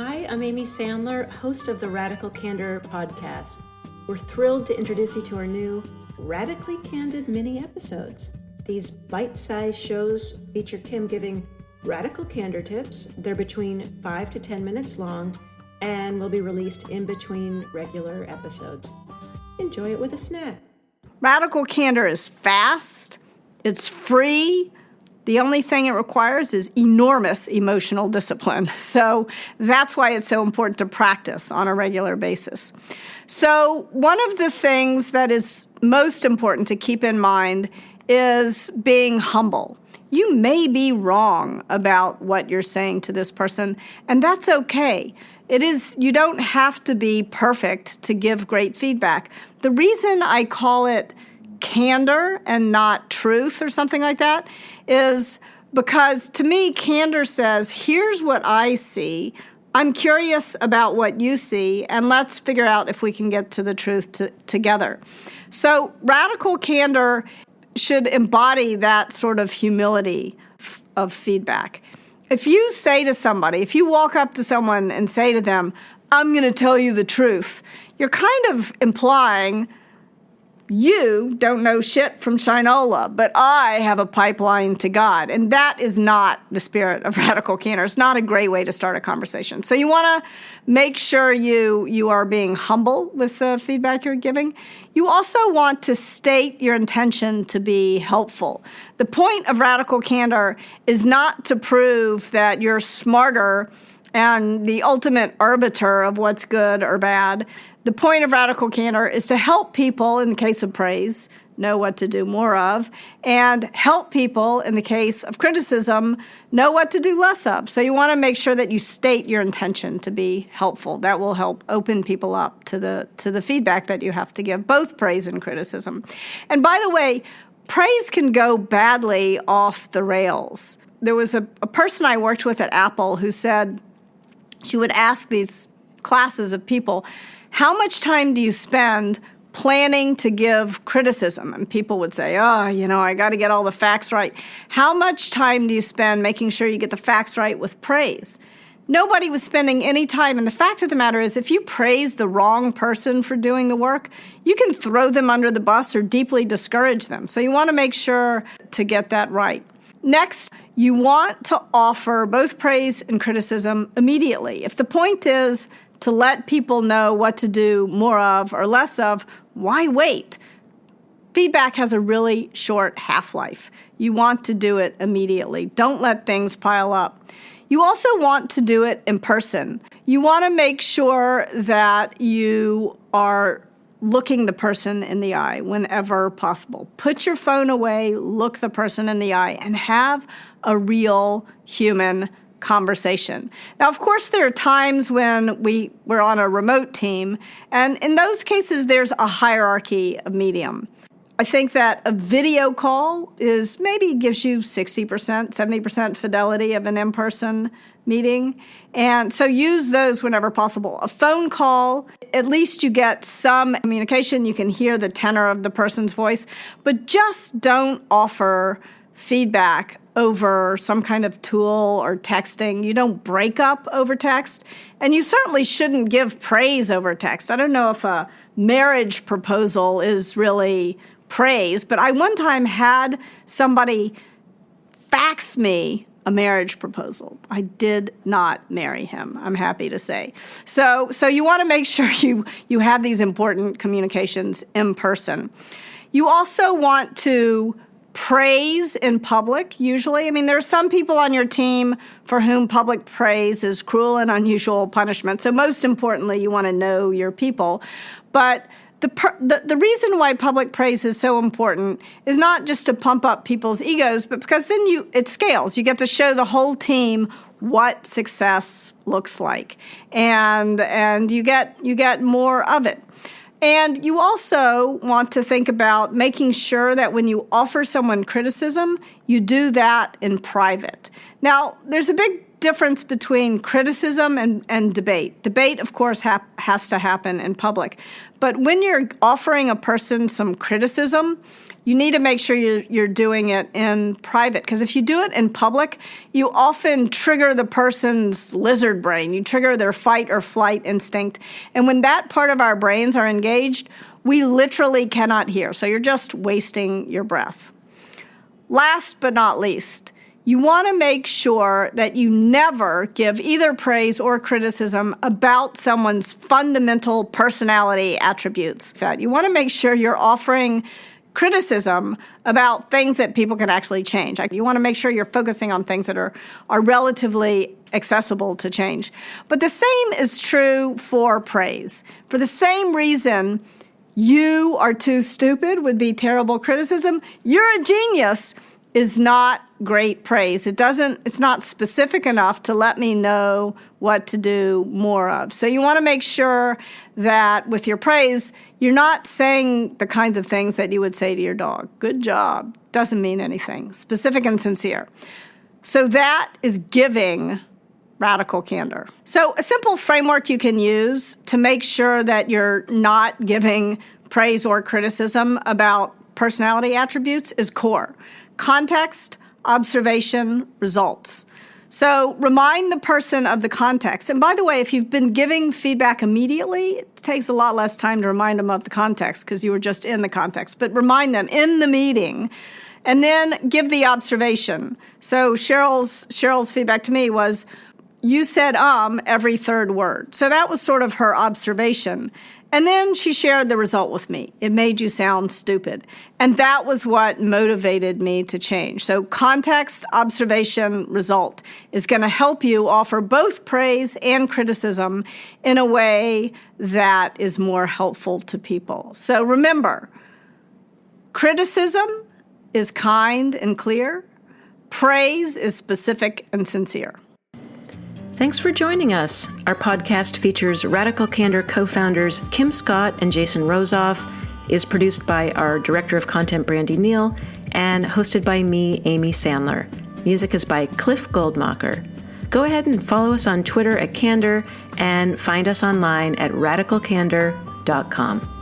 Hi, I'm Amy Sandler, host of the Radical Candor podcast. We're thrilled to introduce you to our new Radically Candid mini episodes. These bite-sized shows feature Kim giving radical candor tips. They're between 5 to 10 minutes long and will be released in between regular episodes. Enjoy it with a snack. Radical Candor is fast, it's free. The only thing it requires is enormous emotional discipline. So that's why it's so important to practice on a regular basis. So one of the things that is most important to keep in mind is being humble. You may be wrong about what you're saying to this person, and that's okay. You don't have to be perfect to give great feedback. The reason I call it candor and not truth or something like that is because to me, candor says, here's what I see. I'm curious about what you see, and let's figure out if we can get to the truth together. So radical candor should embody that sort of humility of feedback. If you say to somebody, if you walk up to someone and say to them, I'm going to tell you the truth, you're kind of implying you don't know shit from Shinola, but I have a pipeline to God. And that is not the spirit of radical candor. It's not a great way to start a conversation. So you want to make sure you are being humble with the feedback you're giving. You also want to state your intention to be helpful. The point of radical candor is not to prove that you're smarter and the ultimate arbiter of what's good or bad. The point of radical candor is to help people, in the case of praise, know what to do more of, and help people, in the case of criticism, know what to do less of. So you want to make sure that you state your intention to be helpful. That will help open people up to the feedback that you have to give, both praise and criticism. And by the way, praise can go badly off the rails. There was a person I worked with at Apple who said she would ask these classes of people, how much time do you spend planning to give criticism? And people would say, I got to get all the facts right. How much time do you spend making sure you get the facts right with praise? Nobody was spending any time. And the fact of the matter is, if you praise the wrong person for doing the work, you can throw them under the bus or deeply discourage them. So you want to make sure to get that right. Next, you want to offer both praise and criticism immediately. If the point is to let people know what to do more of or less of, why wait? Feedback has a really short half-life. You want to do it immediately. Don't let things pile up. You also want to do it in person. You want to make sure that you are looking the person in the eye whenever possible. Put your phone away, look the person in the eye, and have a real human conversation. Now, of course, there are times when we're on a remote team, and in those cases, there's a hierarchy of medium. I think that a video call maybe gives you 60%, 70% fidelity of an in-person meeting. And so use those whenever possible. A phone call, at least you get some communication. You can hear the tenor of the person's voice, but just don't offer feedback over some kind of tool or texting. You don't break up over text, and you certainly shouldn't give praise over text. I don't know if a marriage proposal is really praise, but I one time had somebody fax me a marriage proposal. I did not marry him, I'm happy to say. So you want to make sure you have these important communications in person. You also want to praise in public, usually. I mean, there are some people on your team for whom public praise is cruel and unusual punishment. So most importantly, you want to know your people. But the reason why public praise is so important is not just to pump up people's egos, but because then it scales. You get to show the whole team what success looks like, and you get more of it. And you also want to think about making sure that when you offer someone criticism, you do that in private. Now, there's a big difference between criticism and debate. Debate, of course, has to happen in public. But when you're offering a person some criticism, you need to make sure you're doing it in private. Because if you do it in public, you often trigger the person's lizard brain. You trigger their fight or flight instinct. And when that part of our brains are engaged, we literally cannot hear. So you're just wasting your breath. Last but not least, you want to make sure that you never give either praise or criticism about someone's fundamental personality attributes. You want to make sure you're offering criticism about things that people can actually change. You want to make sure you're focusing on things that are relatively accessible to change. But the same is true for praise. For the same reason, you are too stupid would be terrible criticism. You're a genius is not great praise. It's not specific enough to let me know what to do more of. So you want to make sure that with your praise, you're not saying the kinds of things that you would say to your dog. Good job. Doesn't mean anything. Specific and sincere. So that is giving radical candor. So a simple framework you can use to make sure that you're not giving praise or criticism about personality attributes is CORE. Context, observation, results. So remind the person of the context. And by the way, if you've been giving feedback immediately, it takes a lot less time to remind them of the context because you were just in the context. But remind them in the meeting and then give the observation. So Cheryl's feedback to me was, you said every third word. So that was sort of her observation. And then she shared the result with me. It made you sound stupid. And that was what motivated me to change. So context, observation, result is going to help you offer both praise and criticism in a way that is more helpful to people. So remember, criticism is kind and clear. Praise is specific and sincere. Thanks for joining us. Our podcast features Radical Candor co-founders Kim Scott and Jason Rosoff, is produced by our Director of Content, Brandy Neal, and hosted by me, Amy Sandler. Music is by Cliff Goldmacher. Go ahead and follow us on Twitter @Candor and find us online at radicalcandor.com.